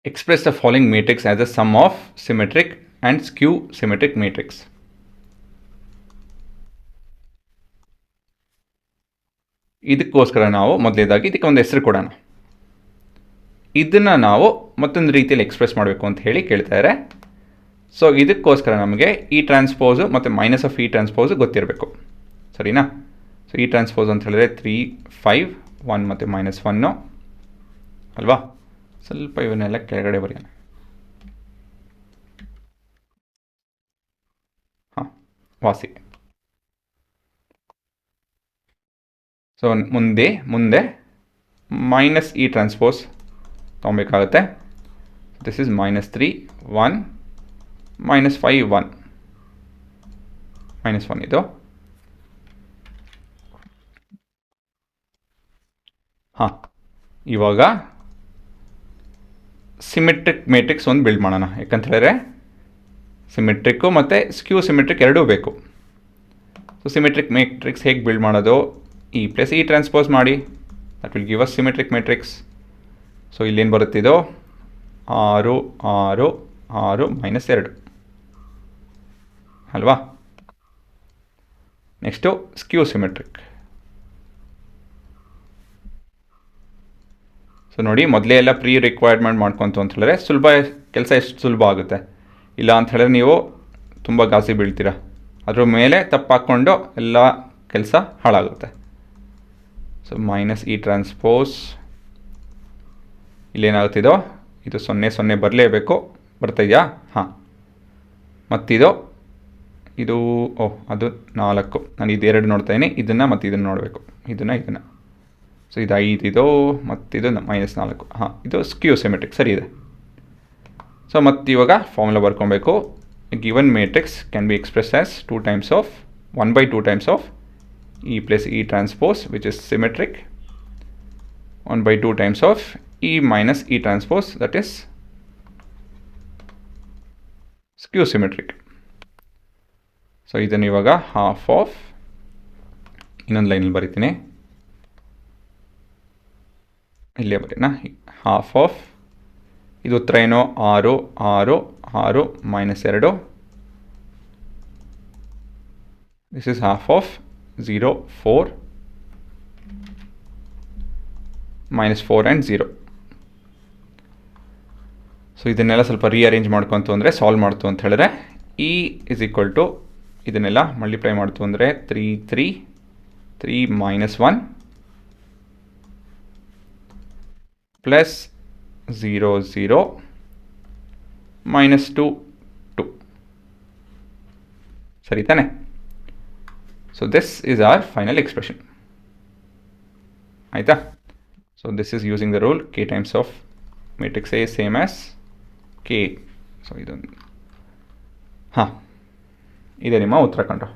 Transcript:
Express the following matrix as a sum of symmetric and skew symmetric matrix. ಇದಕ್ಕೋಸ್ಕರ ನಾವು ಮೊದಲೇದಾಗಿ ಇದಕ್ಕೆ ಒಂದು ಹೆಸರು ಕೊಡೋಣ. ಇದನ್ನು ನಾವು ಮತ್ತೊಂದು ರೀತಿಯಲ್ಲಿ ಎಕ್ಸ್ಪ್ರೆಸ್ ಮಾಡಬೇಕು ಅಂತ ಹೇಳಿ ಕೇಳ್ತಾರೆ. ಸೊ ಇದಕ್ಕೋಸ್ಕರ ನಮಗೆ ಈ ಟ್ರಾನ್ಸ್ಪೋಸು ಮತ್ತು ಮೈನಸ್ ಆಫ್ ಈ ಟ್ರಾನ್ಸ್ಪೋಸು ಗೊತ್ತಿರಬೇಕು, ಸರಿನಾ? ಸೊ ಈ ಟ್ರಾನ್ಸ್ಪೋಸ್ ಅಂತ ಹೇಳಿದ್ರೆ 3 5 1 ಮತ್ತು -1 ಅಲ್ವಾ? ಸ್ವಲ್ಪ ಇವನ್ನೆಲ್ಲ ಕೆಳಗಡೆ ಬರೆಯೋಣ. ಹಾಂ, ವಾಸಿ. ಸೊ ಮುಂದೆ ಮೈನಸ್ ಈ ಟ್ರಾನ್ಸ್ಪೋಸ್ ತೊಗೊಬೇಕಾಗುತ್ತೆ. ದಿಸ್ ಇಸ್ -3 1 -5 1 -1 ಇದು. ಹಾಂ, ಇವಾಗ ಸಿಮೆಟ್ರಿಕ್ ಮೇಟ್ರಿಕ್ಸ್ ಒಂದು ಬಿಲ್ಡ್ ಮಾಡೋಣ. ಯಾಕಂತ ಹೇಳಿದ್ರೆ ಸಿಮೆಟ್ರಿಕ್ಕು ಮತ್ತು ಸ್ಕ್ಯೂ ಸಿಮೆಟ್ರಿಕ್ ಎರಡೂ ಬೇಕು. ಸೊ ಸಿಮೆಟ್ರಿಕ್ ಮೇಟ್ರಿಕ್ಸ್ ಹೇಗೆ ಬಿಲ್ಡ್ ಮಾಡೋದು? ಈ ಪ್ಲಸ್ ಈ ಟ್ರಾನ್ಸ್ಪೋಸ್ ಮಾಡಿ, that will give us symmetric matrix. So ಇಲ್ಲೇನು ಬರುತ್ತಿದೋ 6 6 6 -2 ಅಲ್ವಾ? Next ಸ್ಕ್ಯೂ symmetric. ಸೊ ನೋಡಿ, ಮೊದಲೇ ಎಲ್ಲ ಪ್ರೀ ರಿಕ್ವೈರ್ಮೆಂಟ್ ಮಾಡ್ಕೊತು ಅಂತ ಹೇಳಿದ್ರೆ ಕೆಲಸ ಎಷ್ಟು ಸುಲಭ ಆಗುತ್ತೆ. ಇಲ್ಲ ಅಂತ ಹೇಳಿದ್ರೆ ನೀವು ತುಂಬ ಗಾಸಿ ಬೀಳ್ತೀರ, ಅದ್ರ ಮೇಲೆ ತಪ್ಪು ಹಾಕ್ಕೊಂಡು ಎಲ್ಲ ಕೆಲಸ ಹಾಳಾಗುತ್ತೆ. ಸೊ ಮೈನಸ್ ಈ ಟ್ರಾನ್ಸ್ಪೋಸ್ ಇಲ್ಲೇನಾಗುತ್ತಿದೋ ಇದು 0 0 ಬರಲೇಬೇಕು. ಬರ್ತಾಯಿದೆಯಾ? ಹಾಂ. ಮತ್ತಿದು ಇದು ಅದು 4. ನಾನು ಇದು 2 ನೋಡ್ತಾ ಇದ್ದೀನಿ, ಇದನ್ನು ಮತ್ತು ಇದನ್ನು ನೋಡಬೇಕು, ಇದನ್ನು. ಸೊ ಇದು 5 ಇದು, ಮತ್ತಿದು -4. ಹಾಂ, ಇದು ಸ್ಕ್ಯೂ ಸಿಮೆಟ್ರಿಕ್ ಸರಿ ಇದೆ. ಸೊ ಮತ್ತು ಇವಾಗ ಫಾರ್ಮುಲಾ ಬರ್ಕೊಬೇಕು. Given matrix can be express as 2 times of 1/2 times of E plus E transpose, which is symmetric, 1/2 times of E minus E transpose, that is skew symmetric. So ಇದನ್ನು ಇವಾಗ half of ಇನ್ನೊಂದು ಲೈನಲ್ಲಿ ಬರೀತೀನಿ, ಇಲ್ಲೇ ಬರೀನಾ? Half of ಇದು ಉತ್ತರ ಏನೋ 6 6 6 -2. This is half of 0 4 -4 and 0. So ಇದನ್ನೆಲ್ಲ ಸ್ವಲ್ಪ ರೀಅರೇಂಜ್ ಮಾಡ್ಕೊತು ಅಂದರೆ ಸಾಲ್ವ್ ಮಾಡ್ತು ಅಂತ ಹೇಳಿದ್ರೆ E is equal to ಇದನ್ನೆಲ್ಲ ಮಲ್ಟಿಪ್ಲೈ ಮಾಡ್ತು ಅಂದರೆ 3 3 3 -1 ಪ್ಲಸ್ 0 0 -2 2. ಸರಿ ತಾನೆ? So this is our final expression. ಆಯಿತಾ? So this is using the rule k times of matrix A same as k. So ಇದೊಂದು ಹಾಂ, ಇದೆ ನಿಮ್ಮ ಉತ್ತರ ಕಂಡು.